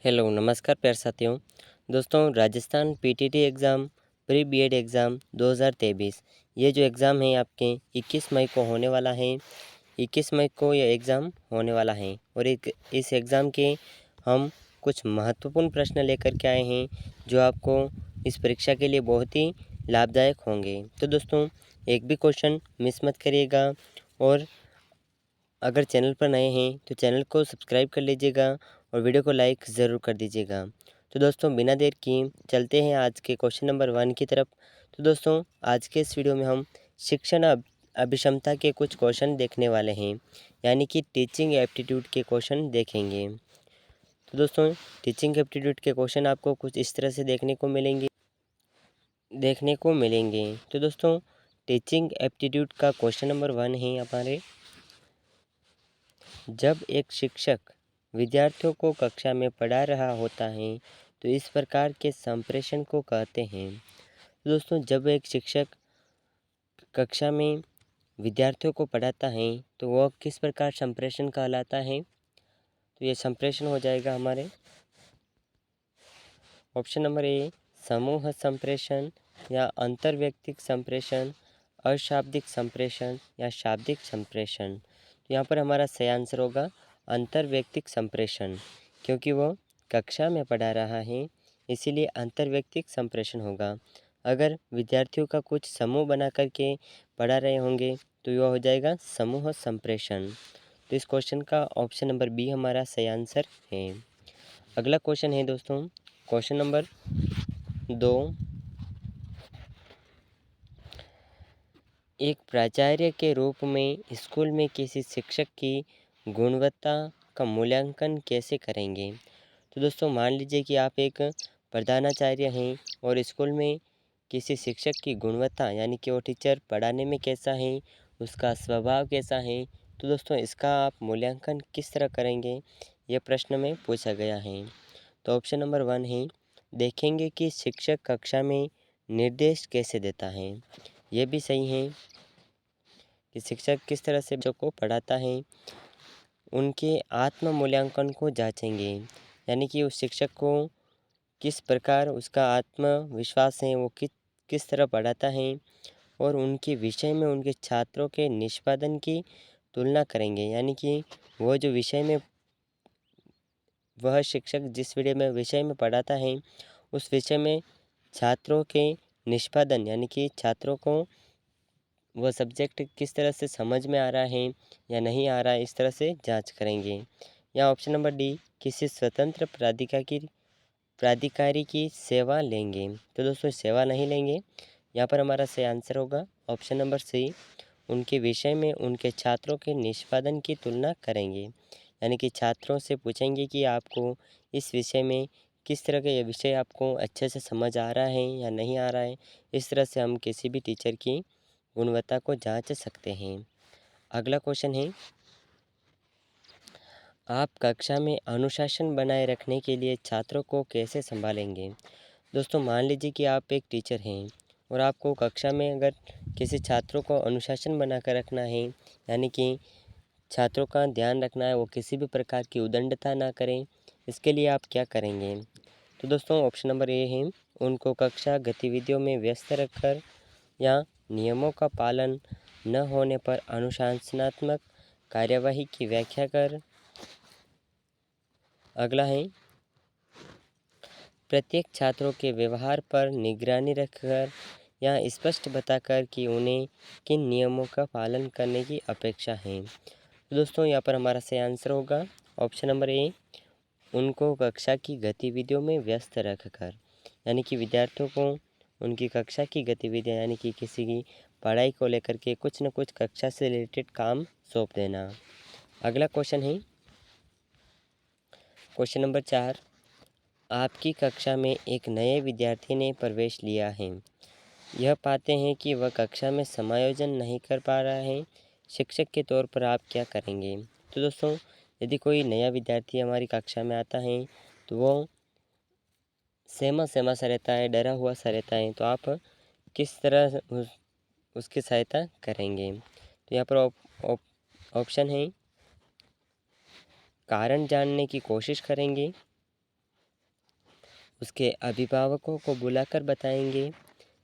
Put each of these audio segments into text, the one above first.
Hello नमस्कार प्यारे साथियों। दोस्तों Rajasthan PTT exam pre BEd exam 2023 ये जो एग्ज़ाम है आपके 21 मई को होने वाला है। 21 मई को ये एग्ज़ाम होने वाला है और एक इस एग्ज़ाम के हम कुछ महत्वपूर्ण प्रश्न लेकर के आए हैं जो आपको इस परीक्षा के लिए बहुत ही लाभदायक होंगे। तो दोस्तों एक भी क्वेश्चन मिस मत करिएगा और अगर चैनल पर नए हैं तो चैनल को सब्सक्राइब कर लीजिएगा और वीडियो को लाइक ज़रूर कर दीजिएगा। तो दोस्तों बिना देर की चलते हैं आज के क्वेश्चन नंबर 1 की तरफ। तो दोस्तों आज के इस वीडियो में हम शिक्षण अभिक्षमता के कुछ क्वेश्चन देखने वाले हैं, यानी कि टीचिंग एप्टीट्यूड के क्वेश्चन देखेंगे। तो दोस्तों टीचिंग एप्टीट्यूड के क्वेश्चन आपको कुछ इस तरह से देखने को मिलेंगे। तो दोस्तों टीचिंग एप्टीट्यूड का क्वेश्चन नंबर 1 है हमारे, जब एक शिक्षक विद्यार्थियों को कक्षा में पढ़ा रहा होता है तो इस प्रकार के संप्रेषण को कहते हैं। तो दोस्तों जब एक शिक्षक कक्षा में विद्यार्थियों को पढ़ाता है तो वह किस प्रकार संप्रेषण कहलाता है। तो ये संप्रेषण हो जाएगा हमारे ऑप्शन नंबर ए समूह संप्रेषण या अंतर्व्यक्तिक संप्रेषण, अशाब्दिक संप्रेषण या शाब्दिक संप्रेषण। तो यहाँ पर हमारा सही आंसर होगा अंतर्व्यक्तिक संप्रेषण, क्योंकि वो कक्षा में पढ़ा रहा है इसीलिए अंतर्व्यक्तिक संप्रेषण होगा। अगर विद्यार्थियों का कुछ समूह बना करके पढ़ा रहे होंगे तो यह हो जाएगा समूह संप्रेषण। तो इस क्वेश्चन का ऑप्शन नंबर बी हमारा सही आंसर है। अगला क्वेश्चन है दोस्तों क्वेश्चन नंबर 2, एक प्राचार्य के रूप में स्कूल में किसी शिक्षक की गुणवत्ता का मूल्यांकन कैसे करेंगे। तो दोस्तों मान लीजिए कि आप एक प्रधानाचार्य हैं और स्कूल में किसी शिक्षक की गुणवत्ता यानी कि वो टीचर पढ़ाने में कैसा है, उसका स्वभाव कैसा है, तो दोस्तों इसका आप मूल्यांकन किस तरह करेंगे, यह प्रश्न में पूछा गया है। तो ऑप्शन नंबर 1 है देखेंगे कि शिक्षक कक्षा में निर्देश कैसे देता है। ये भी सही है कि शिक्षक किस तरह से बच्चों को पढ़ाता है। उनके आत्म मूल्यांकन को जांचेंगे, यानी कि उस शिक्षक को किस प्रकार उसका आत्मविश्वास है, वो किस तरह पढ़ाता है। और उनके विषय में उनके छात्रों के निष्पादन की तुलना करेंगे, यानी कि वो जो विषय में वह शिक्षक जिस विषय में पढ़ाता है उस विषय में छात्रों के निष्पादन यानी कि छात्रों को वह सब्जेक्ट किस तरह से समझ में आ रहा है या नहीं आ रहा है, इस तरह से जांच करेंगे। या ऑप्शन नंबर डी किसी स्वतंत्र प्राधिकारी की सेवा लेंगे। तो दोस्तों सेवा नहीं लेंगे, यहाँ पर हमारा सही आंसर होगा ऑप्शन नंबर सी उनके विषय में उनके छात्रों के निष्पादन की तुलना करेंगे, यानी कि छात्रों से पूछेंगे कि आपको इस विषय में किस तरह का ये विषय आपको अच्छे से समझ आ रहा है या नहीं आ रहा है। इस तरह से हम किसी भी टीचर की गुणवत्ता को जांच सकते हैं। अगला क्वेश्चन है, आप कक्षा में अनुशासन बनाए रखने के लिए छात्रों को कैसे संभालेंगे। दोस्तों मान लीजिए कि आप एक टीचर हैं और आपको कक्षा में अगर किसी छात्रों को अनुशासन बना कर रखना है, यानी कि छात्रों का ध्यान रखना है वो किसी भी प्रकार की उद्दंडता ना करें, इसके लिए आप क्या करेंगे। तो दोस्तों ऑप्शन नंबर ए है उनको कक्षा गतिविधियों में व्यस्त रखकर या नियमों का पालन न होने पर अनुशासनात्मक कार्यवाही की व्याख्या कर। अगला है प्रत्येक छात्रों के व्यवहार पर निगरानी रखकर या स्पष्ट बताकर कि उन्हें किन नियमों का पालन करने की अपेक्षा है। तो दोस्तों यहाँ पर हमारा सही आंसर होगा ऑप्शन नंबर ए उनको कक्षा की गतिविधियों में व्यस्त रखकर, यानी कि विद्यार्थियों को उनकी कक्षा की गतिविधियाँ यानी कि किसी की पढ़ाई को लेकर के कुछ न कुछ कक्षा से रिलेटेड काम सौंप देना। अगला क्वेश्चन है क्वेश्चन नंबर 4, आपकी कक्षा में एक नए विद्यार्थी ने प्रवेश लिया है, यह पाते हैं कि वह कक्षा में समायोजन नहीं कर पा रहा है, शिक्षक के तौर पर आप क्या करेंगे। तो दोस्तों यदि कोई नया विद्यार्थी हमारी कक्षा में आता है तो वो सहमा सहमा सा रहता है, डरा हुआ सा रहता है, तो आप किस तरह उसकी सहायता करेंगे। तो यहाँ पर ऑप्शन है कारण जानने की कोशिश करेंगे, उसके अभिभावकों को बुलाकर बताएंगे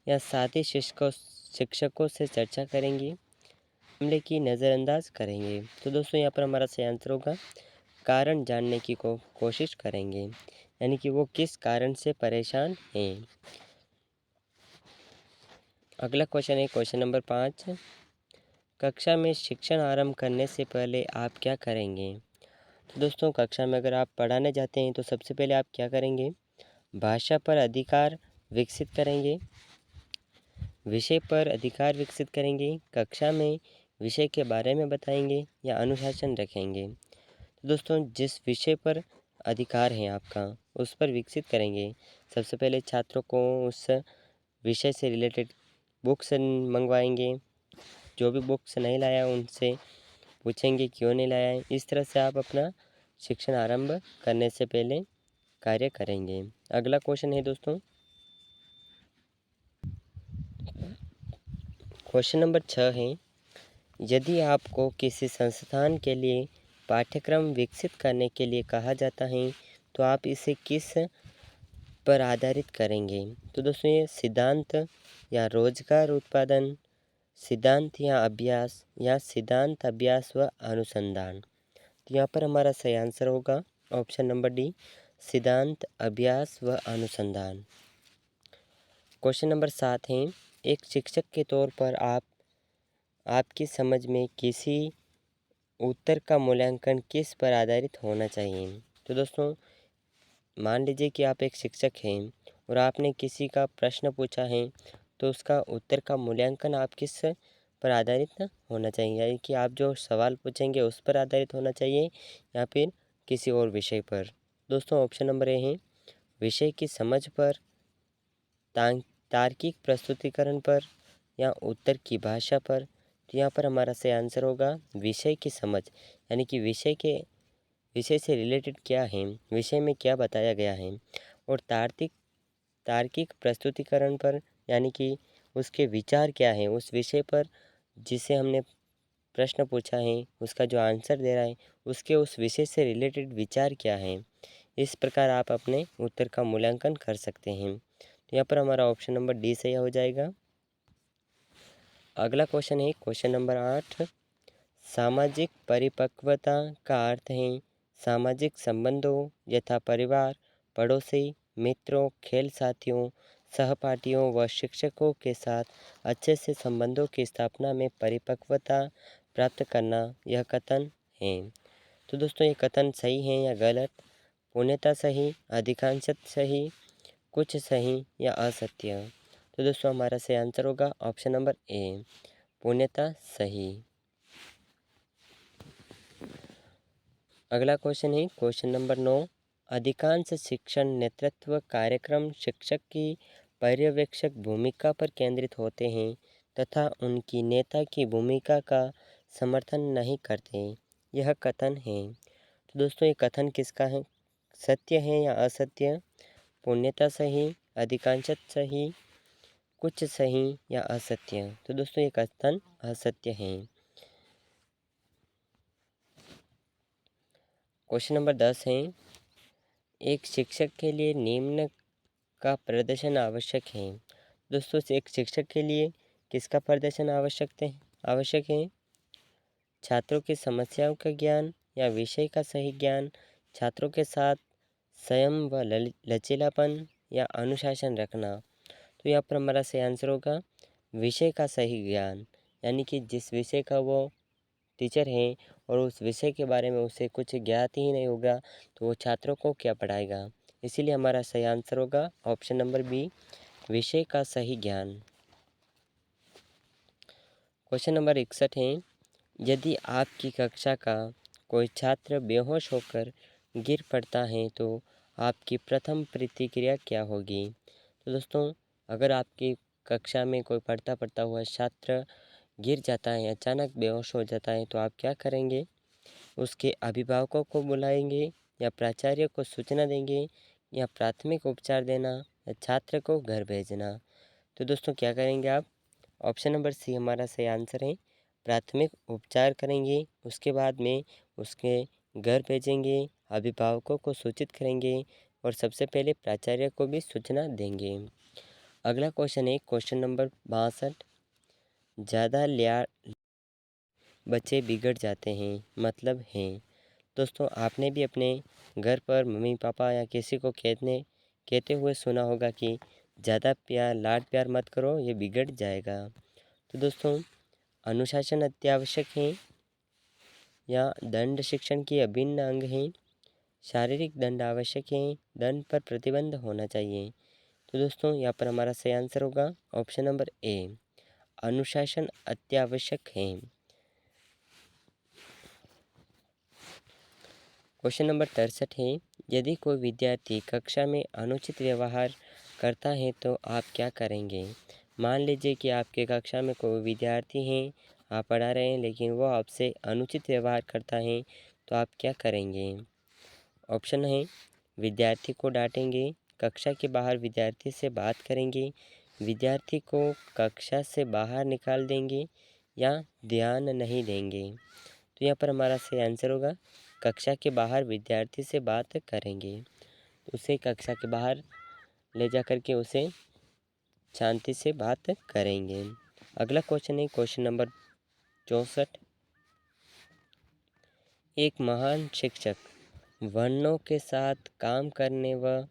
या साथ ही शिक्षकों से चर्चा करेंगे, मामले की नज़रअंदाज करेंगे। तो दोस्तों यहाँ पर हमारा सही आंसर होगा कारण जानने की कोशिश करेंगे, यानी कि वो किस कारण से परेशान हैं। अगला क्वेश्चन है क्वेश्चन नंबर 5। कक्षा में शिक्षण आरंभ करने से पहले आप क्या करेंगे? तो दोस्तों कक्षा में अगर आप पढ़ाने जाते हैं तो सबसे पहले आप क्या करेंगे? भाषा पर अधिकार विकसित करेंगे, विषय पर अधिकार विकसित करेंगे, कक्षा में विषय के बारे में बताएंगे या अनुशासन रखेंगे। तो दोस्तों जिस विषय पर अधिकार है आपका उस पर विकसित करेंगे। सबसे पहले छात्रों को उस विषय से रिलेटेड बुक्स मंगवाएंगे, जो भी बुक्स नहीं लाया उनसे पूछेंगे क्यों नहीं लाया है। इस तरह से आप अपना शिक्षण आरंभ करने से पहले कार्य करेंगे। अगला क्वेश्चन है दोस्तों क्वेश्चन नंबर 6 है, यदि आपको किसी संस्थान के लिए पाठ्यक्रम विकसित करने के लिए कहा जाता है तो आप इसे किस पर आधारित करेंगे? तो दोस्तों ये सिद्धांत या रोजगार उत्पादन, सिद्धांत या सिद्धांत अभ्यास व अनुसंधान। तो यहाँ पर हमारा सही आंसर होगा ऑप्शन नंबर डी, सिद्धांत अभ्यास व अनुसंधान। क्वेश्चन नंबर 7 है, एक शिक्षक के तौर पर आपकी समझ में किसी उत्तर का मूल्यांकन किस पर आधारित होना चाहिए? तो दोस्तों मान लीजिए कि आप एक शिक्षक हैं और आपने किसी का प्रश्न पूछा है तो उसका उत्तर का मूल्यांकन आप किस पर आधारित होना चाहिए, यानी कि आप जो सवाल पूछेंगे उस पर आधारित होना चाहिए या फिर किसी और विषय पर। दोस्तों ऑप्शन नंबर ए है विषय की समझ पर, तार्किक प्रस्तुतिकरण पर या उत्तर की भाषा पर। तो यहाँ पर हमारा सही आंसर होगा विषय की समझ, यानी कि विषय से रिलेटेड क्या है, विषय में क्या बताया गया है। और तार्किक प्रस्तुतिकरण पर, यानी कि उसके विचार क्या है उस विषय पर जिसे हमने प्रश्न पूछा है उसका जो आंसर दे रहा है उसके उस विषय से रिलेटेड विचार क्या है। इस प्रकार आप अपने उत्तर का मूल्यांकन कर सकते हैं। तो यहाँ पर हमारा ऑप्शन नंबर डी सही हो जाएगा। अगला क्वेश्चन है क्वेश्चन नंबर 8। सामाजिक परिपक्वता का अर्थ है सामाजिक संबंधों यथा परिवार, पड़ोसी, मित्रों, खेल साथियों, सहपाठियों व शिक्षकों के साथ अच्छे से संबंधों की स्थापना में परिपक्वता प्राप्त करना, यह कथन है। तो दोस्तों ये कथन सही है या गलत? पूर्णतः सही, अधिकांशतः सही, कुछ सही या असत्य। तो दोस्तों हमारा सही आंसर होगा ऑप्शन नंबर ए, पूर्णतः सही। अगला क्वेश्चन है क्वेश्चन नंबर 9। अधिकांश शिक्षण नेतृत्व कार्यक्रम शिक्षक की पर्यवेक्षक भूमिका पर केंद्रित होते हैं तथा उनकी नेता की भूमिका का समर्थन नहीं करते, यह कथन है। तो दोस्तों ये कथन किसका है? सत्य है या असत्य? पूर्णतः सही, अधिकांशतः सही, कुछ सही या असत्य। तो दोस्तों ये कथन असत्य है। क्वेश्चन नंबर 10 है, एक शिक्षक के लिए निम्न का प्रदर्शन आवश्यक है। दोस्तों एक शिक्षक के लिए किसका प्रदर्शन आवश्यक है? छात्रों की समस्याओं का ज्ञान या विषय का सही ज्ञान, छात्रों के साथ संयम व लचीलापन या अनुशासन रखना। तो यहाँ पर हमारा सही आंसर होगा विषय का सही ज्ञान, यानी कि जिस विषय का वो टीचर हैं और उस विषय के बारे में उसे कुछ ज्ञात ही नहीं होगा तो वो छात्रों को क्या पढ़ाएगा। इसीलिए हमारा सही आंसर होगा ऑप्शन नंबर बी, विषय का सही ज्ञान। क्वेश्चन नंबर 61 है, यदि आपकी कक्षा का कोई छात्र बेहोश होकर गिर पड़ता है तो आपकी प्रथम प्रतिक्रिया क्या होगी? तो दोस्तों अगर आपकी कक्षा में कोई पढ़ता हुआ छात्र गिर जाता है, अचानक बेहोश हो जाता है तो आप क्या करेंगे? उसके अभिभावकों को बुलाएंगे या प्राचार्य को सूचना देंगे या प्राथमिक उपचार देना या छात्र को घर भेजना। तो दोस्तों क्या करेंगे आप? ऑप्शन नंबर सी हमारा सही आंसर है, प्राथमिक उपचार करेंगे, उसके बाद में उसके घर भेजेंगे, अभिभावकों को सूचित करेंगे, और सबसे पहले प्राचार्य को भी सूचना देंगे। अगला क्वेश्चन है क्वेश्चन नंबर 62। ज़्यादा लिया बच्चे बिगड़ जाते हैं मतलब हैं। दोस्तों आपने भी अपने घर पर मम्मी पापा या किसी को कहते हुए सुना होगा कि ज़्यादा लाड प्यार मत करो, ये बिगड़ जाएगा। तो दोस्तों अनुशासन अत्यावश्यक है या दंड शिक्षण की अभिन्न अंग है। शारीरिक दंड आवश्यक है, दंड पर प्रतिबंध होना चाहिए। तो दोस्तों यहाँ पर हमारा सही आंसर होगा ऑप्शन नंबर ए, अनुशासन अत्यावश्यक है। क्वेश्चन नंबर 63 है, यदि कोई विद्यार्थी कक्षा में अनुचित व्यवहार करता है तो आप क्या करेंगे। मान लीजिए कि आपके कक्षा में कोई विद्यार्थी हैं, आप पढ़ा रहे हैं लेकिन वो आपसे अनुचित व्यवहार करता है तो आप क्या करेंगे। ऑप्शन है, विद्यार्थी को डांटेंगे, कक्षा के बाहर विद्यार्थी से बात करेंगे, विद्यार्थी को कक्षा से बाहर निकाल देंगे या ध्यान नहीं देंगे। तो यहाँ पर हमारा सही आंसर होगा कक्षा के बाहर विद्यार्थी से बात करेंगे। उसे कक्षा के बाहर ले जा कर के उसे शांति से बात करेंगे। अगला क्वेश्चन है क्वेश्चन नंबर 64। एक महान शिक्षक वर्णों के साथ काम करने व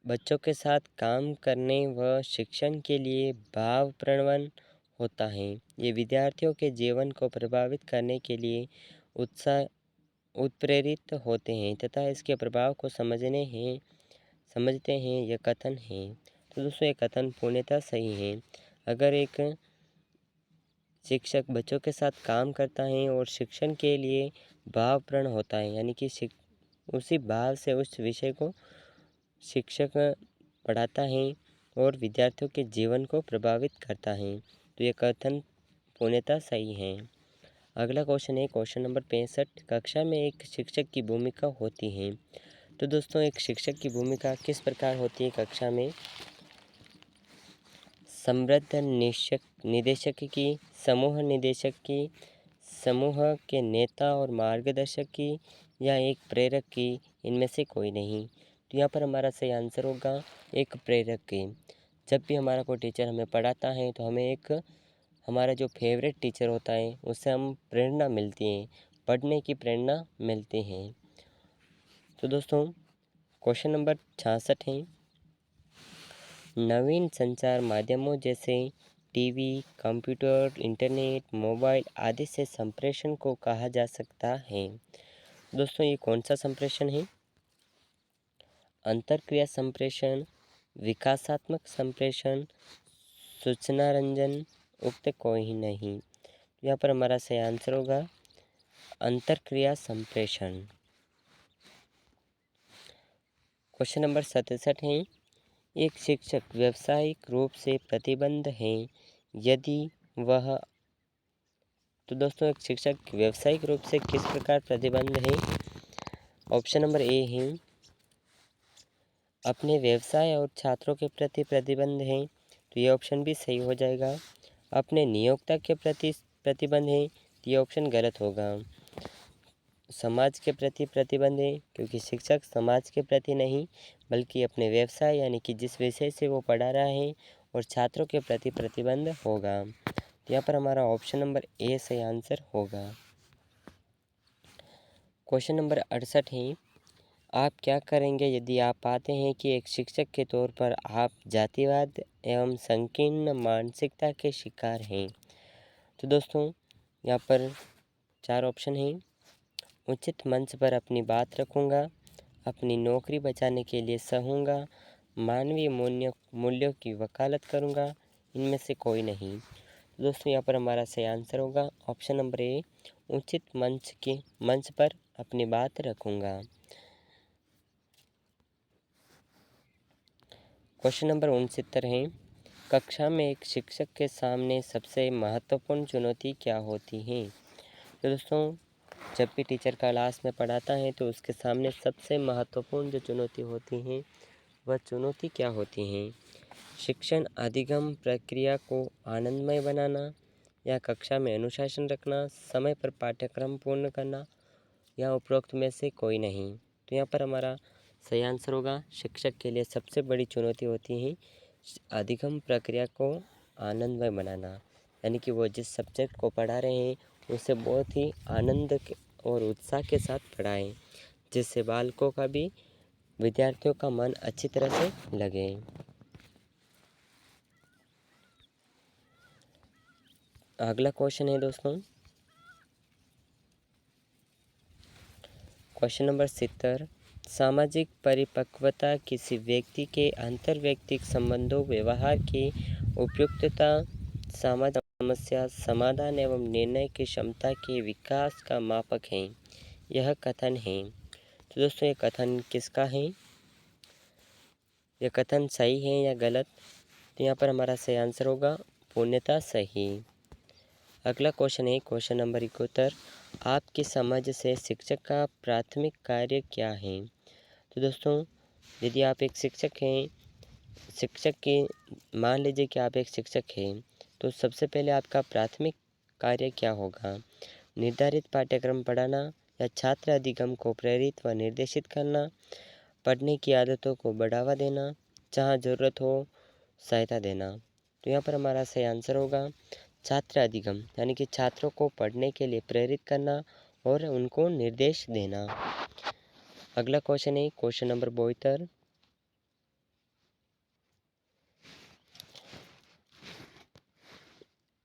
बच्चों के साथ काम करने व शिक्षण के लिए भावप्रवण होता है। ये विद्यार्थियों के जीवन को प्रभावित करने के लिए उत्प्रेरित होते हैं तथा इसके प्रभाव को समझते हैं। यह कथन है। तो दोस्तों ये कथन पूर्णतः सही है। अगर एक शिक्षक बच्चों के साथ काम करता है और शिक्षण के लिए भावप्रण होता है, यानी कि उसी भाव से उस विषय को शिक्षक पढ़ाता है और विद्यार्थियों के जीवन को प्रभावित करता है, तो ये कथन पूर्णतः सही है। अगला क्वेश्चन है क्वेश्चन नंबर 65। कक्षा में एक शिक्षक की भूमिका होती है। तो दोस्तों एक शिक्षक की भूमिका किस प्रकार होती है कक्षा में। समृद्ध निदेशक की, समूह निदेशक की, समूह के नेता और मार्गदर्शक की या एक प्रेरक की, इनमें से कोई नहीं। तो यहाँ पर हमारा सही आंसर होगा एक प्रेरक की। जब भी हमारा कोई टीचर हमें पढ़ाता है तो हमें एक हमारा जो फेवरेट टीचर होता है उससे हम प्रेरणा मिलती है, पढ़ने की प्रेरणा मिलती है। तो दोस्तों क्वेश्चन नंबर 66 है, नवीन संचार माध्यमों जैसे टीवी, कंप्यूटर, इंटरनेट, मोबाइल आदि से संप्रेषण को कहा जा सकता है। दोस्तों ये कौन सा संप्रेषण है। अंतरक्रिया संप्रेषण, विकासात्मक संप्रेषण, सूचना रंजन, उक्त कोई नहीं। यहाँ पर हमारा सही आंसर होगा अंतरक्रिया संप्रेषण। क्वेश्चन नंबर 67 है, एक शिक्षक व्यावसायिक रूप से प्रतिबद्ध है यदि वह। तो दोस्तों एक शिक्षक व्यावसायिक रूप से किस प्रकार प्रतिबद्ध है। ऑप्शन नंबर ए है, अपने व्यवसाय और छात्रों के प्रति प्रतिबद्ध है, तो ये ऑप्शन भी सही हो जाएगा। अपने नियोक्ता के प्रति प्रतिबद्ध है, तो ये ऑप्शन गलत होगा। समाज के प्रति प्रतिबद्ध है, क्योंकि शिक्षक समाज के प्रति नहीं बल्कि अपने व्यवसाय यानी कि जिस विषय से वो पढ़ा रहा है और छात्रों के प्रति प्रतिबद्ध होगा। तो यहाँ पर हमारा ऑप्शन नंबर ए सही आंसर होगा। क्वेश्चन नंबर 68 है, आप क्या करेंगे यदि आप पाते हैं कि एक शिक्षक के तौर पर आप जातिवाद एवं संकीर्ण मानसिकता के शिकार हैं। तो दोस्तों यहाँ पर 4 ऑप्शन हैं। उचित मंच पर अपनी बात रखूँगा, अपनी नौकरी बचाने के लिए सहूँगा, मानवीय मूल्यों की वकालत करूँगा, इनमें से कोई नहीं। तो दोस्तों यहाँ पर हमारा सही आंसर होगा ऑप्शन नंबर ए, उचित मंच पर अपनी बात रखूँगा। क्वेश्चन नंबर 69 है, कक्षा में एक शिक्षक के सामने सबसे महत्वपूर्ण चुनौती क्या होती है। तो दोस्तों जब भी टीचर क्लास में पढ़ाता है तो उसके सामने सबसे महत्वपूर्ण जो चुनौती होती है वह चुनौती क्या होती है। शिक्षण अधिगम प्रक्रिया को आनंदमय बनाना या कक्षा में अनुशासन रखना, समय पर पाठ्यक्रम पूर्ण करना या उपरोक्त में से कोई नहीं। तो यहाँ पर हमारा सही आंसर होगा। शिक्षक के लिए सबसे बड़ी चुनौती होती है अधिगम प्रक्रिया को आनंदमय बनाना, यानी कि वो जिस सब्जेक्ट को पढ़ा रहे हैं उसे बहुत ही और उत्साह के साथ पढ़ाएं, जिससे बालकों का भी, विद्यार्थियों का मन अच्छी तरह से लगे। अगला क्वेश्चन है दोस्तों, क्वेश्चन नंबर 70। सामाजिक परिपक्वता किसी व्यक्ति के अंतर्वैयक्तिक संबंधों, व्यवहार की उपयुक्तता, सामाजिक समस्या समाधान एवं निर्णय की क्षमता के विकास का मापक है। यह कथन है। तो दोस्तों ये कथन किसका है? यह कथन सही है या गलत? तो यहाँ पर हमारा सही आंसर होगा पूर्णतः सही। अगला क्वेश्चन है क्वेश्चन नंबर 71। आपकी समझ से शिक्षक का प्राथमिक कार्य क्या है? तो दोस्तों यदि आप एक शिक्षक हैं, मान लीजिए कि आप एक शिक्षक हैं, तो सबसे पहले आपका प्राथमिक कार्य क्या होगा? निर्धारित पाठ्यक्रम पढ़ाना या छात्र अधिगम को प्रेरित व निर्देशित करना, पढ़ने की आदतों को बढ़ावा देना, जहाँ ज़रूरत हो सहायता देना। तो यहाँ पर हमारा सही आंसर होगा छात्र अधिगम, यानी कि छात्रों को पढ़ने के लिए प्रेरित करना और उनको निर्देश देना। अगला क्वेश्चन है क्वेश्चन नंबर 72।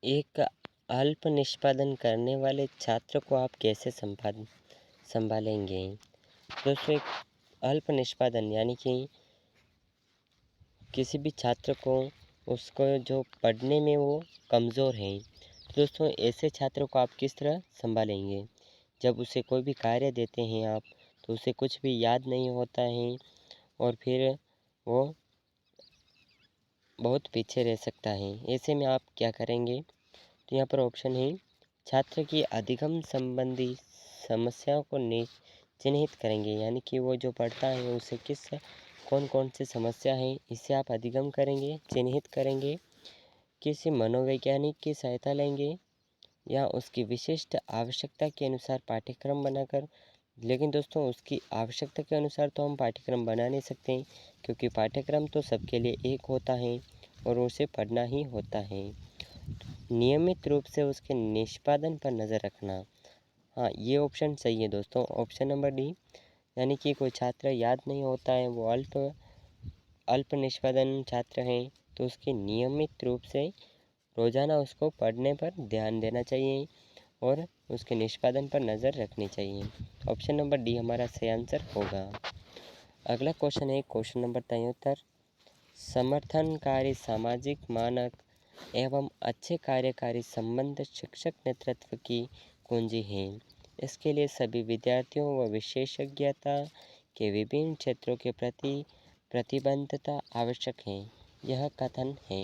एक अल्प निष्पादन करने वाले छात्र को आप कैसे संभालेंगे? दोस्तों एक अल्प निष्पादन यानी कि किसी भी छात्र को, उसको जो पढ़ने में वो कमज़ोर है, तो दोस्तों ऐसे छात्र को आप किस तरह संभालेंगे? जब उसे कोई भी कार्य देते हैं आप, तो उसे कुछ भी याद नहीं होता है और फिर वो बहुत पीछे रह सकता है। ऐसे में आप क्या करेंगे? तो यहाँ पर ऑप्शन है, छात्र की अधिगम संबंधी समस्याओं को चिन्हित करेंगे, यानी कि वो जो पढ़ता है उसे कौन कौन सी समस्या है इसे आप अधिगम करेंगे, चिन्हित करेंगे। किसी मनोवैज्ञानिक की सहायता लेंगे या उसकी विशिष्ट आवश्यकता के अनुसार पाठ्यक्रम बनाकर। लेकिन दोस्तों उसकी आवश्यकता के अनुसार तो हम पाठ्यक्रम बना नहीं सकते, क्योंकि पाठ्यक्रम तो सबके लिए एक होता है और उसे पढ़ना ही होता है। नियमित रूप से उसके निष्पादन पर नज़र रखना। हाँ, ये ऑप्शन सही है दोस्तों, ऑप्शन नंबर डी, यानी कि कोई छात्र याद नहीं होता है, वो अल्प निष्पादन छात्र हैं, तो उसकी नियमित रूप से रोज़ाना उसको पढ़ने पर ध्यान देना चाहिए और उसके निष्पादन पर नज़र रखनी चाहिए। ऑप्शन नंबर डी हमारा सही आंसर होगा। अगला क्वेश्चन है क्वेश्चन नंबर 73। समर्थनकारी सामाजिक मानक एवं अच्छे कार्यकारी संबंध शिक्षक नेतृत्व की कुंजी हैं। इसके लिए सभी विद्यार्थियों व विशेषज्ञता के विभिन्न क्षेत्रों के प्रति प्रतिबद्धता आवश्यक है। यह कथन है।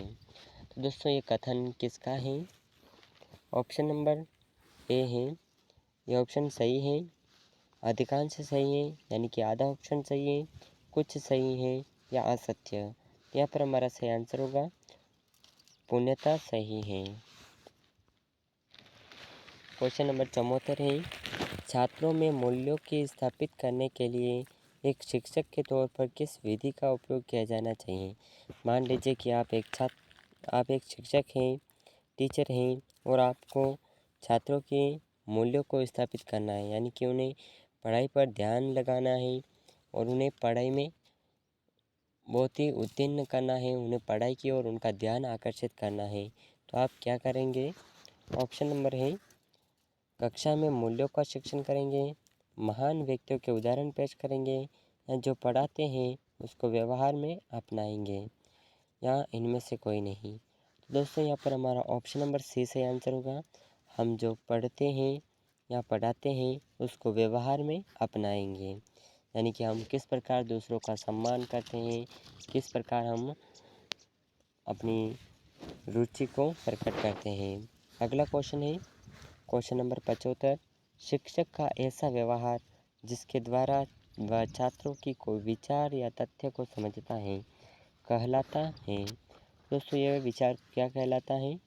तो दोस्तों ये कथन किसका है? ऑप्शन नंबर ए है, यह ऑप्शन सही है, अधिकांश सही है, यानी कि आधा ऑप्शन सही है, कुछ सही है या असत्य। यहाँ पर हमारा सही आंसर होगा पूर्णतः सही है। क्वेश्चन नंबर 74 है, छात्रों में मूल्यों की स्थापित करने के लिए एक शिक्षक के तौर पर किस विधि का उपयोग किया जाना चाहिए? मान लीजिए कि आप एक शिक्षक हैं, टीचर हैं और आपको छात्रों के मूल्यों को स्थापित करना है, यानी कि उन्हें पढ़ाई पर ध्यान लगाना है और उन्हें पढ़ाई में बहुत ही उत्तीर्ण करना है, उन्हें पढ़ाई की ओर उनका ध्यान आकर्षित करना है। तो आप क्या करेंगे? ऑप्शन नंबर है, कक्षा में मूल्यों का शिक्षण करेंगे, महान व्यक्तियों के उदाहरण पेश करेंगे या जो पढ़ाते हैं उसको व्यवहार में अपनाएंगे, या इनमें से कोई नहीं। तो दोस्तों यहाँ पर हमारा ऑप्शन नंबर सी सही आंसर होगा। हम जो पढ़ते हैं या पढ़ाते हैं उसको व्यवहार में अपनाएंगे, यानी कि हम किस प्रकार दूसरों का सम्मान करते हैं, किस प्रकार हम अपनी रुचि को प्रकट करते हैं। अगला क्वेश्चन है क्वेश्चन नंबर 75। शिक्षक का ऐसा व्यवहार जिसके द्वारा वह छात्रों की कोई विचार या तथ्य को समझता है कहलाता है। दोस्तों यह विचार क्या कहलाता है?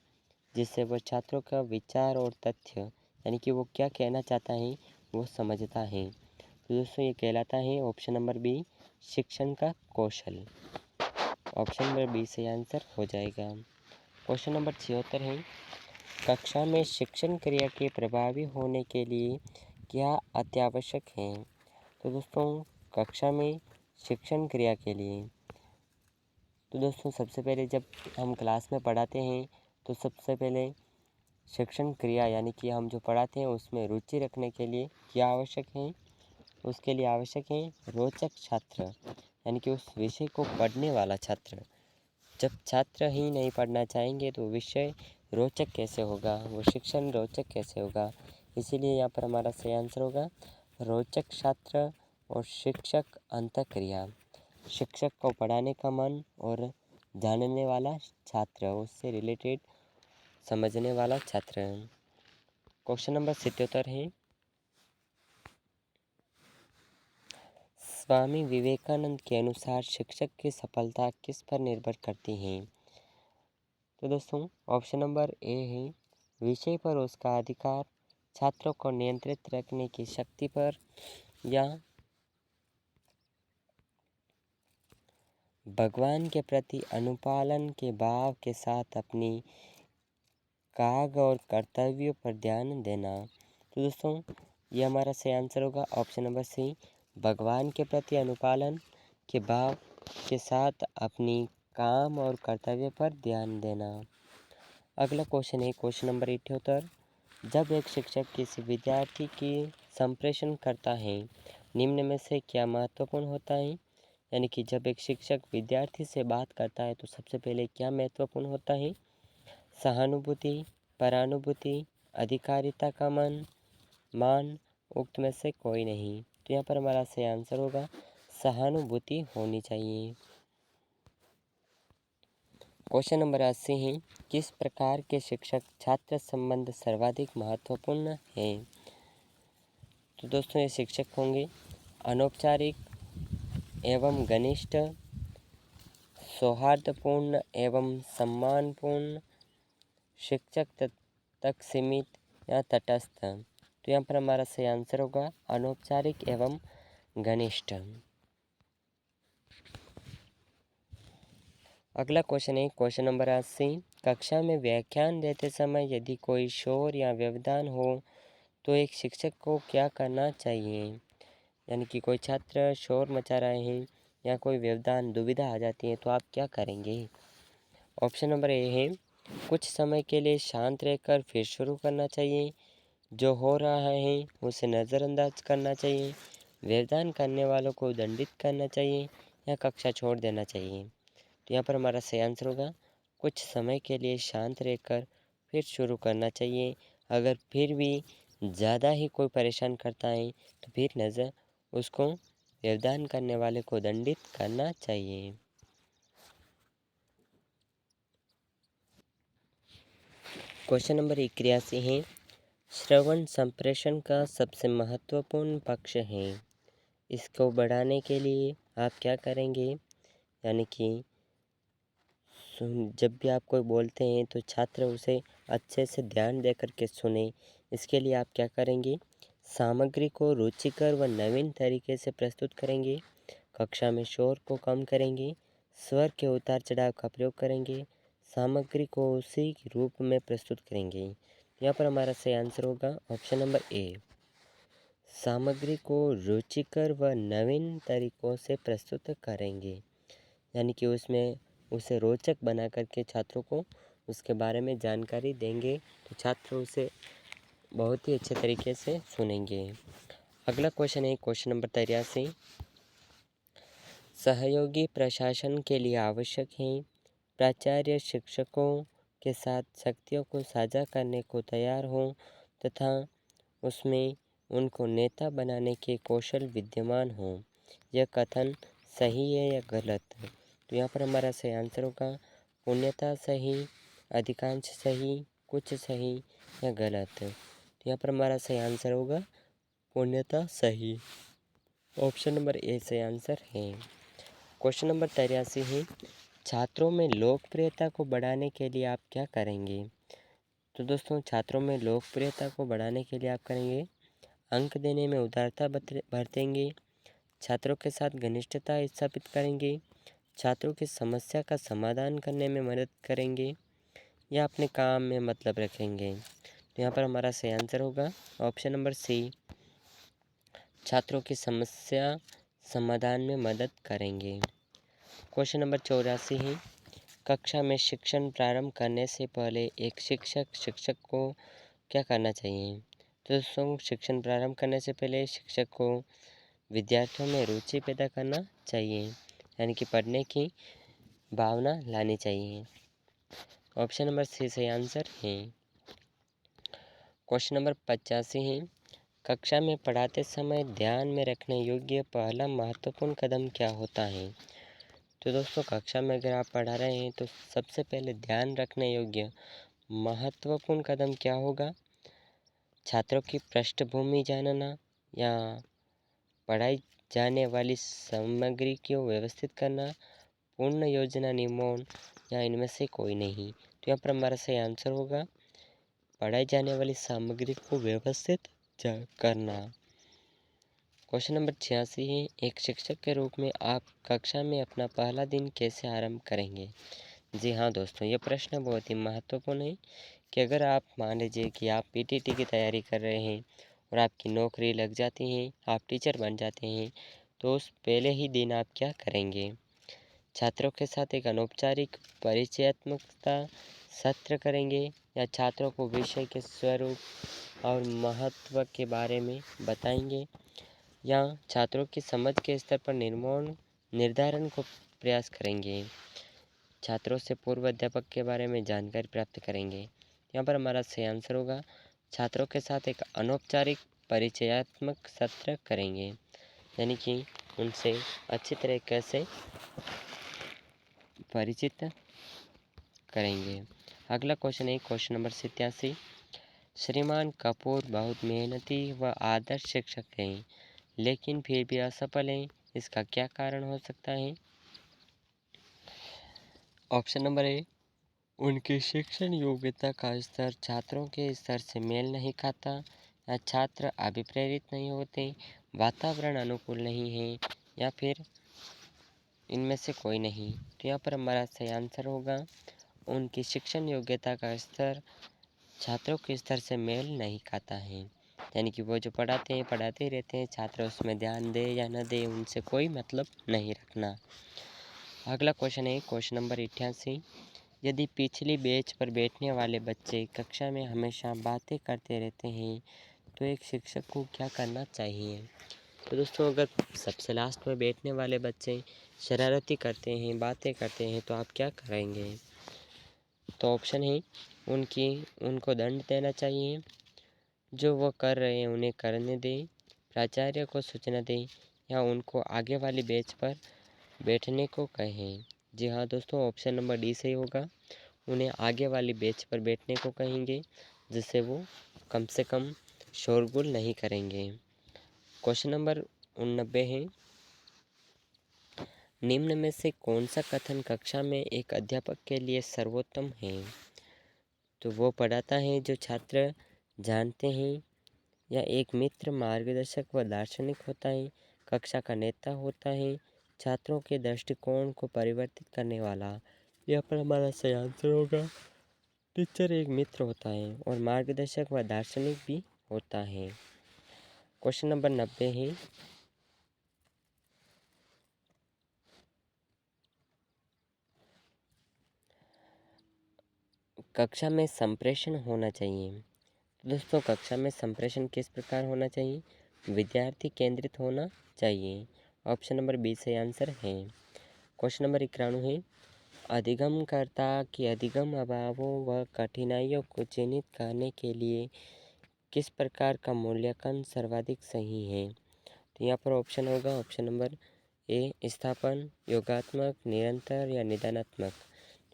जिससे वह छात्रों का विचार और तथ्य, यानी कि वो क्या कहना चाहता है वो समझता है। तो दोस्तों ये कहलाता है ऑप्शन नंबर बी, शिक्षण का कौशल। ऑप्शन नंबर बी सही आंसर हो जाएगा। क्वेश्चन नंबर 76 है, कक्षा में शिक्षण क्रिया के प्रभावी होने के लिए क्या अत्यावश्यक है? तो दोस्तों कक्षा में शिक्षण क्रिया के लिए तो दोस्तों सबसे पहले जब हम क्लास में पढ़ाते हैं तो सबसे पहले शिक्षण क्रिया यानी कि हम जो पढ़ाते हैं उसमें रुचि रखने के लिए क्या आवश्यक है? उसके लिए आवश्यक है रोचक छात्र, यानी कि उस विषय को पढ़ने वाला छात्र। जब छात्र ही नहीं पढ़ना चाहेंगे तो विषय रोचक कैसे होगा, वो शिक्षण रोचक कैसे होगा? इसीलिए यहाँ पर हमारा सही आंसर होगा रोचक छात्र और शिक्षक अंतःक्रिया। शिक्षक को पढ़ाने का मन और जानने वाला छात्र, उससे रिलेटेड समझने वाला छात्र। क्वेश्चन नंबर 77 है, स्वामी विवेकानंद के अनुसार शिक्षक की सफलता किस पर निर्भर करती है? तो दोस्तों ऑप्शन नंबर ए है विषय पर उसका अधिकार, छात्रों को नियंत्रित रखने की शक्ति पर, या भगवान के प्रति अनुपालन के भाव के साथ अपनी काग और कर्तव्यों पर ध्यान देना। तो दोस्तों ये हमारा सही आंसर होगा ऑप्शन नंबर सी, भगवान के प्रति अनुपालन के भाव के साथ अपनी काम और कर्तव्य पर ध्यान देना। अगला क्वेश्चन है क्वेश्चन नंबर 78, जब एक शिक्षक किसी विद्यार्थी की संप्रेषण करता है निम्न में से क्या महत्वपूर्ण होता है? यानी कि जब एक शिक्षक विद्यार्थी से बात करता है तो सबसे पहले क्या महत्वपूर्ण होता है? सहानुभूति, परानुभूति, अधिकारिता का मान, उक्त में से कोई नहीं। तो यहाँ पर हमारा सही आंसर होगा सहानुभूति होनी चाहिए। क्वेश्चन नंबर 80 है, किस प्रकार के शिक्षक छात्र संबंध सर्वाधिक महत्वपूर्ण है? तो दोस्तों ये शिक्षक होंगे अनौपचारिक एवं घनिष्ठ, सौहार्दपूर्ण एवं सम्मानपूर्ण, शिक्षक तक सीमित या तटस्थ। तो यहाँ पर हमारा सही आंसर होगा अनौपचारिक एवं घनिष्ठ। अगला क्वेश्चन है क्वेश्चन नंबर 80, कक्षा में व्याख्यान देते समय यदि कोई शोर या व्यवधान हो तो एक शिक्षक को क्या करना चाहिए? यानी कि कोई छात्र शोर मचा रहे हैं या कोई व्यवधान दुविधा आ जाती है तो आप क्या करेंगे? ऑप्शन नंबर ए है कुछ समय के लिए शांत रहकर फिर शुरू करना चाहिए, जो हो रहा है उसे नज़रअंदाज करना चाहिए, व्यवधान करने वालों को दंडित करना चाहिए, या कक्षा छोड़ देना चाहिए। तो यहाँ पर हमारा सही आंसर होगा कुछ समय के लिए शांत रहकर फिर शुरू करना चाहिए। अगर फिर भी ज़्यादा ही कोई परेशान करता है तो फिर उसको व्यवधान करने वाले को दंडित करना चाहिए। क्वेश्चन नंबर 81 है, श्रवण संप्रेषण का सबसे महत्वपूर्ण पक्ष है, इसको बढ़ाने के लिए आप क्या करेंगे? यानी कि जब भी आप कोई बोलते हैं तो छात्र उसे अच्छे से ध्यान दे कर के सुने, इसके लिए आप क्या करेंगे? सामग्री को रुचिकर व नवीन तरीके से प्रस्तुत करेंगे, कक्षा में शोर को कम करेंगे, स्वर के उतार चढ़ाव का प्रयोग करेंगे, सामग्री को उसी रूप में प्रस्तुत करेंगे। यहाँ पर हमारा सही आंसर होगा ऑप्शन नंबर ए, सामग्री को रुचिकर व नवीन तरीकों से प्रस्तुत करेंगे, यानी कि उसमें उसे रोचक बना करके छात्रों को उसके बारे में जानकारी देंगे तो छात्र उसे बहुत ही अच्छे तरीके से सुनेंगे। अगला क्वेश्चन है क्वेश्चन नंबर 83, सहयोगी प्रशासन के लिए आवश्यक है प्राचार्य शिक्षकों के साथ शक्तियों को साझा करने को तैयार हो तथा उसमें उनको नेता बनाने के कौशल विद्यमान हो। यह कथन सही है या गलत? तो यहाँ पर हमारा सही आंसर होगा पूर्णतः सही, अधिकांश सही, कुछ सही, या गलत। तो यहाँ पर हमारा सही आंसर होगा पूर्णतः सही। ऑप्शन नंबर ए सही आंसर है। क्वेश्चन नंबर 83 है, छात्रों में लोकप्रियता को बढ़ाने के लिए आप क्या करेंगे? तो दोस्तों छात्रों में लोकप्रियता को बढ़ाने के लिए आप करेंगे अंक देने में उदारता बरतेंगे, छात्रों के साथ घनिष्ठता स्थापित करेंगे, छात्रों की समस्या का समाधान करने में मदद करेंगे, या अपने काम में मतलब रखेंगे। तो यहाँ पर हमारा सही आंसर होगा ऑप्शन नंबर सी, छात्रों की समस्या समाधान में मदद करेंगे। क्वेश्चन नंबर 84 है, कक्षा में शिक्षण प्रारंभ करने से पहले एक शिक्षक को क्या करना चाहिए? तो दोस्तों, शिक्षण प्रारंभ करने से पहले शिक्षक को विद्यार्थियों में रुचि पैदा करना चाहिए, यानी कि पढ़ने की भावना लानी चाहिए। ऑप्शन नंबर सी सही आंसर है। क्वेश्चन नंबर 85 है, कक्षा में पढ़ाते समय ध्यान में रखने योग्य पहला महत्वपूर्ण कदम क्या होता है? तो दोस्तों, कक्षा में अगर आप पढ़ा रहे हैं तो सबसे पहले ध्यान रखने योग्य महत्वपूर्ण कदम क्या होगा? छात्रों की पृष्ठभूमि जानना, या पढ़ाई जाने वाली सामग्री को व्यवस्थित करना, पूर्ण योजना निर्माण, या इनमें से कोई नहीं। तो यहाँ पर हमारा सही आंसर होगा पढ़ाई जाने वाली सामग्री को व्यवस्थित करना। क्वेश्चन नंबर 86 है, एक शिक्षक के रूप में आप कक्षा में अपना पहला दिन कैसे आरंभ करेंगे? जी हाँ दोस्तों, ये प्रश्न बहुत ही महत्वपूर्ण है कि अगर आप मान लीजिए कि आप पीटीटी की तैयारी कर रहे हैं और आपकी नौकरी लग जाती है, आप टीचर बन जाते हैं, तो उस पहले ही दिन आप क्या करेंगे? छात्रों के साथ एक अनौपचारिक परिचयात्मकता सत्र करेंगे, या छात्रों को विषय के स्वरूप और महत्व के बारे में बताएंगे, या छात्रों की समझ के स्तर पर निर्धारण को प्रयास करेंगे, छात्रों से पूर्व अध्यापक के बारे में जानकारी प्राप्त करेंगे। यहाँ पर हमारा सही आंसर होगा छात्रों के साथ एक अनौपचारिक परिचयात्मक सत्र करेंगे, यानी कि उनसे अच्छी तरीके से परिचित करेंगे। अगला क्वेश्चन है क्वेश्चन नंबर 87, श्रीमान कपूर बहुत मेहनती व आदर्श शिक्षक हैं, लेकिन फिर भी असफल हैं, इसका क्या कारण हो सकता है? ऑप्शन नंबर ए, उनकी शिक्षण योग्यता का स्तर छात्रों के स्तर से मेल नहीं खाता, या छात्र अभिप्रेरित नहीं होते, वातावरण अनुकूल नहीं है, या फिर इनमें से कोई नहीं। तो यहाँ पर हमारा सही आंसर होगा उनकी शिक्षण योग्यता का स्तर छात्रों के स्तर से मेल नहीं खाता है, यानी कि वो जो पढ़ाते हैं पढ़ाते ही रहते हैं, छात्र उसमें ध्यान दे या न दे उनसे कोई मतलब नहीं रखना। अगला क्वेश्चन है क्वेश्चन नंबर 88, यदि पिछली बेंच पर बैठने वाले बच्चे कक्षा में हमेशा बातें करते रहते हैं तो एक शिक्षक को क्या करना चाहिए? तो दोस्तों, अगर सबसे लास्ट में बैठने वाले बच्चे शरारती करते हैं, बातें करते हैं, तो आप क्या करेंगे? तो ऑप्शन है उनको दंड देना चाहिए, जो वो कर रहे हैं उन्हें करने दें, प्राचार्य को सूचना दें, या उनको आगे वाली बेंच पर बैठने को कहें। जी हाँ दोस्तों, ऑप्शन नंबर डी सही होगा, उन्हें आगे वाली बेंच पर बैठने को कहेंगे, जिससे वो कम से कम शोरगुल नहीं करेंगे। क्वेश्चन नंबर 89 है, निम्न में से कौन सा कथन कक्षा में एक अध्यापक के लिए सर्वोत्तम है? तो वो पढ़ाता है जो छात्र जानते हैं, या एक मित्र, मार्गदर्शक व दार्शनिक होता है, कक्षा का नेता होता है, छात्रों के दृष्टिकोण को परिवर्तित करने वाला। यहाँ पर हमारा सही आंसर होगा टीचर एक मित्र होता है और मार्गदर्शक व दार्शनिक भी होता है। क्वेश्चन नंबर 90 है, कक्षा में संप्रेषण होना चाहिए। तो दोस्तों, कक्षा में संप्रेषण किस प्रकार होना चाहिए? विद्यार्थी केंद्रित होना चाहिए। ऑप्शन नंबर बी सही आंसर है। क्वेश्चन नंबर 91 है, अधिगमकर्ता की अधिगम अभावों व कठिनाइयों को चिन्हित करने के लिए किस प्रकार का मूल्यांकन सर्वाधिक सही है? तो यहाँ पर ऑप्शन होगा ऑप्शन नंबर ए, स्थापन, योगात्मक, निरंतर, या निदानात्मक।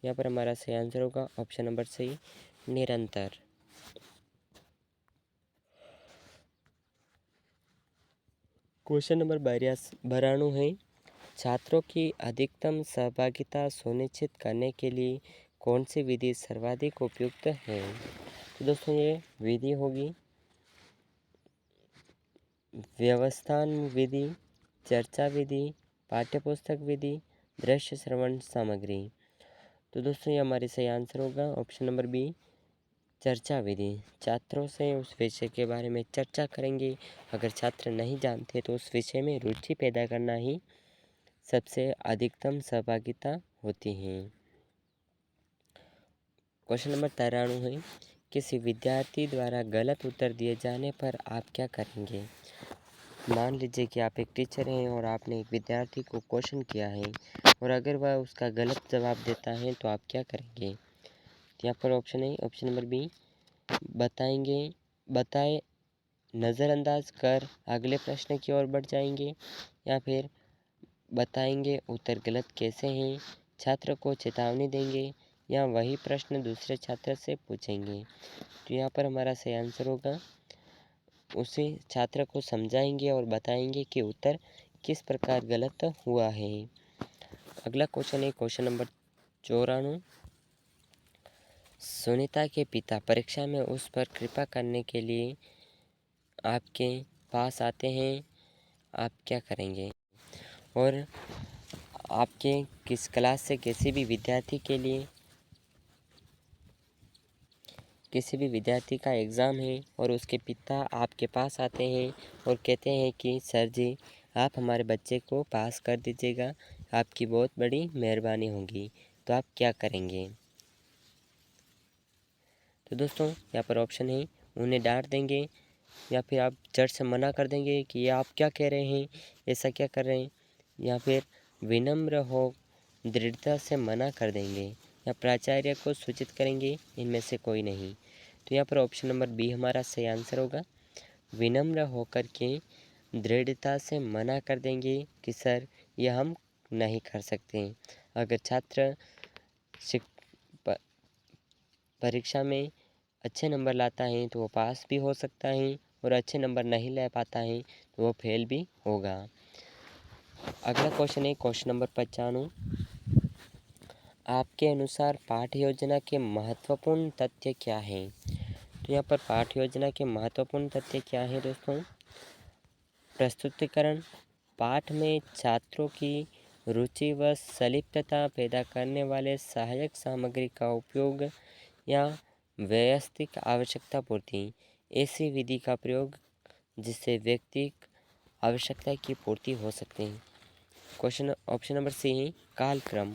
यहाँ पर हमारा सही आंसर होगा ऑप्शन नंबर सी, निरंतर। क्वेश्चन नंबर 92 है, छात्रों की अधिकतम सहभागिता सुनिश्चित करने के लिए कौन सी विधि सर्वाधिक उपयुक्त है? तो दोस्तों, ये विधि होगी व्यवस्थान विधि, चर्चा विधि, पाठ्यपुस्तक विधि, दृश्य श्रवण सामग्री। तो दोस्तों ये हमारे सही आंसर होगा ऑप्शन नंबर बी, चर्चा विधि। छात्रों से उस विषय के बारे में चर्चा करेंगे। अगर छात्र नहीं जानते तो उस विषय में रुचि पैदा करना ही सबसे अधिकतम सहभागिता होती है। क्वेश्चन नंबर 93 है, किसी विद्यार्थी द्वारा गलत उत्तर दिए जाने पर आप क्या करेंगे। मान लीजिए कि आप एक टीचर हैं और आपने एक विद्यार्थी को क्वेश्चन किया है और अगर वह उसका गलत जवाब देता है तो आप क्या करेंगे। तो यहाँ पर ऑप्शन है ऑप्शन नंबर बी, बताए नज़रअंदाज कर अगले प्रश्न की ओर बढ़ जाएंगे, या फिर बताएंगे उत्तर गलत कैसे हैं, छात्र को चेतावनी देंगे, या वही प्रश्न दूसरे छात्र से पूछेंगे। तो यहाँ पर हमारा सही आंसर होगा उसे छात्र को समझाएंगे और बताएंगे कि उत्तर किस प्रकार गलत हुआ है। अगला क्वेश्चन है क्वेश्चन नंबर 94। सुनीता के पिता परीक्षा में उस पर कृपा करने के लिए आपके पास आते हैं, आप क्या करेंगे। और आपके किस क्लास से किसी भी विद्यार्थी का एग्ज़ाम है और उसके पिता आपके पास आते हैं और कहते हैं कि सर जी आप हमारे बच्चे को पास कर दीजिएगा, आपकी बहुत बड़ी मेहरबानी होगी, तो आप क्या करेंगे। तो दोस्तों यहाँ पर ऑप्शन है, उन्हें डांट देंगे, या फिर आप जड़ से मना कर देंगे कि ये आप क्या कह रहे हैं, ऐसा क्या कर रहे हैं, या फिर विनम्र हो दृढ़ता से मना कर देंगे, या प्राचार्य को सूचित करेंगे, इनमें से कोई नहीं। तो यहाँ पर ऑप्शन नंबर बी हमारा सही आंसर होगा, विनम्र होकर के दृढ़ता से मना कर देंगे कि सर ये हम नहीं कर सकते। अगर छात्र परीक्षा में अच्छे नंबर लाता है तो वो पास भी हो सकता है, और अच्छे नंबर नहीं ले पाता है तो वो फेल भी होगा। अगला क्वेश्चन है क्वेश्चन नंबर 95। आपके अनुसार पाठ्य योजना के महत्वपूर्ण तथ्य क्या हैं। तो यहाँ पर पाठ्य योजना के महत्वपूर्ण तथ्य क्या है दोस्तों। प्रस्तुतिकरण, पाठ में छात्रों की रुचि व संलिप्तता पैदा करने वाले सहायक सामग्री का उपयोग, या व्यवस्थित आवश्यकता पूर्ति, ऐसी विधि का प्रयोग जिससे व्यक्तिगत आवश्यकता की पूर्ति हो सकती है। क्वेश्चन ऑप्शन नंबर सी है कालक्रम,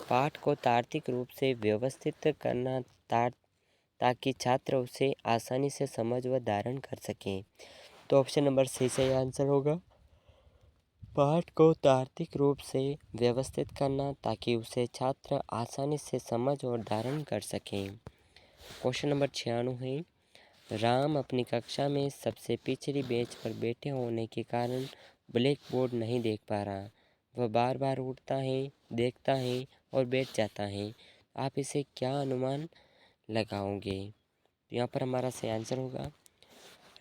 पाठ को तार्किक रूप से व्यवस्थित करना ताकि छात्र उसे आसानी से समझ व धारण कर सकें। तो ऑप्शन नंबर सी सही आंसर होगा, पाठ को तार्किक रूप से व्यवस्थित करना ताकि उसे छात्र आसानी से समझ और धारण कर सकें। क्वेश्चन नंबर 96 है, राम अपनी कक्षा में सबसे पिछली बेंच पर बैठे होने के कारण ब्लैक बोर्ड नहीं देख पा रहा। वह बार बार उठता है, देखता है और बैठ जाता है। आप इसे क्या अनुमान लगाओगे। तो यहाँ पर हमारा सही आंसर होगा,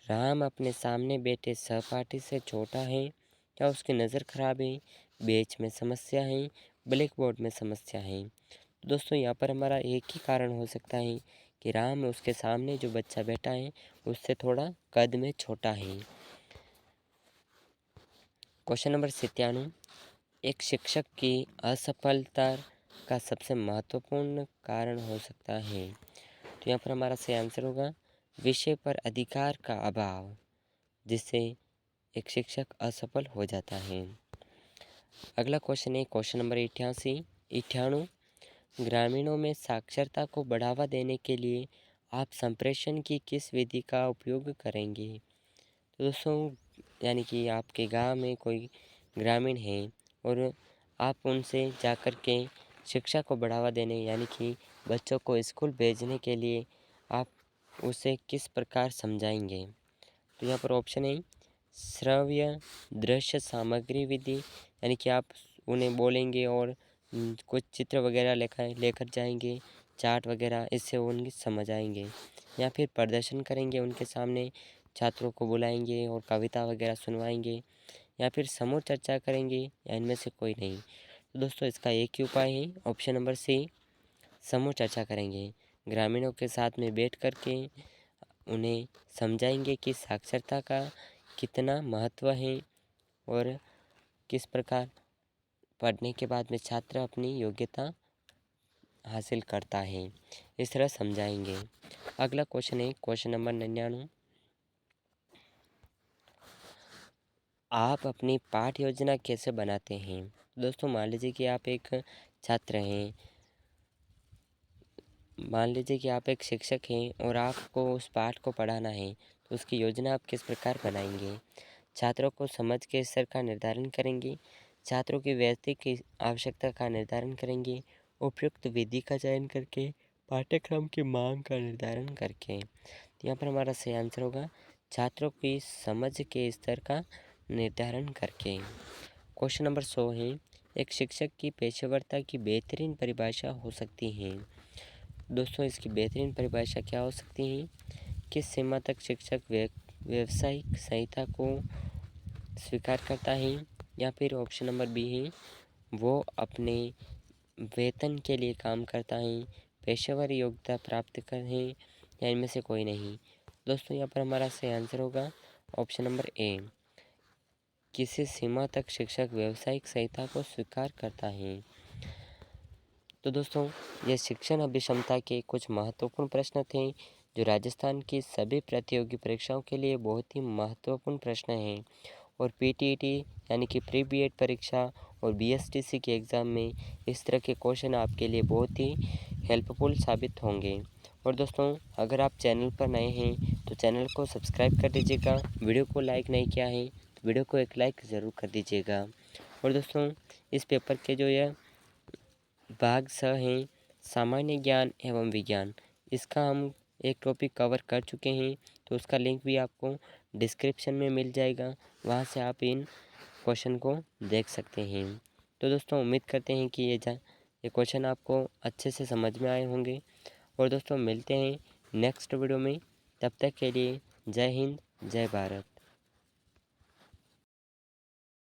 राम अपने सामने बैठे सहपाठी से छोटा है, या उसकी नज़र खराब है, बेंच में समस्या है, ब्लैक बोर्ड में समस्या है। तो दोस्तों यहाँ पर हमारा एक ही कारण हो सकता है कि राम उसके सामने जो बच्चा बैठा है उससे थोड़ा कद में छोटा है। क्वेश्चन नंबर 97, एक शिक्षक की असफलता का सबसे महत्वपूर्ण कारण हो सकता है। तो यहाँ पर हमारा सही आंसर होगा, विषय पर अधिकार का अभाव, जिससे एक शिक्षक असफल हो जाता है। अगला क्वेश्चन है क्वेश्चन नंबर 98। ग्रामीणों में साक्षरता को बढ़ावा देने के लिए आप संप्रेषण की किस विधि का उपयोग करेंगे। तो दोस्तों यानी कि आपके गांव में कोई ग्रामीण है और आप उनसे जाकर के शिक्षा को बढ़ावा देने यानी कि बच्चों को स्कूल भेजने के लिए आप उसे किस प्रकार समझाएंगे। तो यहाँ पर ऑप्शन है श्रव्य दृश्य सामग्री विधि, यानी कि आप उन्हें बोलेंगे और कुछ चित्र वगैरह लेकर जाएंगे, चार्ट वगैरह, इससे वो उनकी समझ आएंगे। या फिर प्रदर्शन करेंगे, उनके सामने छात्रों को बुलाएंगे और कविता वगैरह सुनवाएंगे, या फिर समूह चर्चा करेंगे, या इनमें से कोई नहीं। तो दोस्तों इसका एक ही उपाय है ऑप्शन नंबर सी, समूह चर्चा करेंगे। ग्रामीणों के साथ में बैठ कर के उन्हें समझाएंगे कि साक्षरता का कितना महत्व है और किस प्रकार पढ़ने के बाद में छात्र अपनी योग्यता हासिल करता है, इस तरह समझाएंगे। अगला क्वेश्चन है क्वेश्चन नंबर 99। आप अपनी पाठ्य योजना कैसे बनाते हैं? दोस्तों मान लीजिए कि आप एक छात्र हैं, मान लीजिए कि आप एक शिक्षक हैं और आपको उस पाठ को पढ़ाना है, तो उसकी योजना आप किस प्रकार बनाएंगे? छात्रों को समझ के स्तर का निर्धारण करेंगे, छात्रों की व्यक्तिगत आवश्यकता का निर्धारण करेंगे, उपयुक्त विधि का चयन करके, पाठ्यक्रम की मांग का निर्धारण करके। तो यहाँ पर हमारा सही आंसर होगा छात्रों की समझ के स्तर का निर्धारण करके। क्वेश्चन नंबर 100 है, एक शिक्षक की पेशेवरता की बेहतरीन परिभाषा हो सकती है। दोस्तों इसकी बेहतरीन परिभाषा क्या हो सकती है? किस सीमा तक शिक्षक व्यावसायिक संहिता को स्वीकार करता है, या फिर ऑप्शन नंबर बी है, वो अपने वेतन के लिए काम करता है, पेशेवर योग्यता प्राप्त कर है, या इनमें से कोई नहीं। दोस्तों यहाँ पर हमारा सही आंसर होगा ऑप्शन नंबर ए, किसी सीमा तक शिक्षक व्यावसायिक संहिता को स्वीकार करता है। तो दोस्तों ये शिक्षण अभिक्षमता के कुछ महत्वपूर्ण प्रश्न थे जो राजस्थान की सभी प्रतियोगी परीक्षाओं के लिए बहुत ही महत्वपूर्ण प्रश्न हैं, और पीटीईटी यानी कि प्री बीएड परीक्षा और बीएसटीसी के एग्ज़ाम में इस तरह के क्वेश्चन आपके लिए बहुत ही हेल्पफुल साबित होंगे। और दोस्तों अगर आप चैनल पर नए हैं तो चैनल को सब्सक्राइब कर दीजिएगा, वीडियो को लाइक नहीं किया है तो वीडियो को एक लाइक ज़रूर कर दीजिएगा। और दोस्तों इस पेपर के जो यह भाग 6 हैं सामान्य ज्ञान एवं विज्ञान, इसका हम एक टॉपिक कवर कर चुके हैं, तो उसका लिंक भी आपको डिस्क्रिप्शन में मिल जाएगा, वहाँ से आप इन क्वेश्चन को देख सकते हैं। तो दोस्तों उम्मीद करते हैं कि ये क्वेश्चन आपको अच्छे से समझ में आए होंगे। और दोस्तों मिलते हैं नेक्स्ट वीडियो में, तब तक के लिए जय हिंद जय भारत।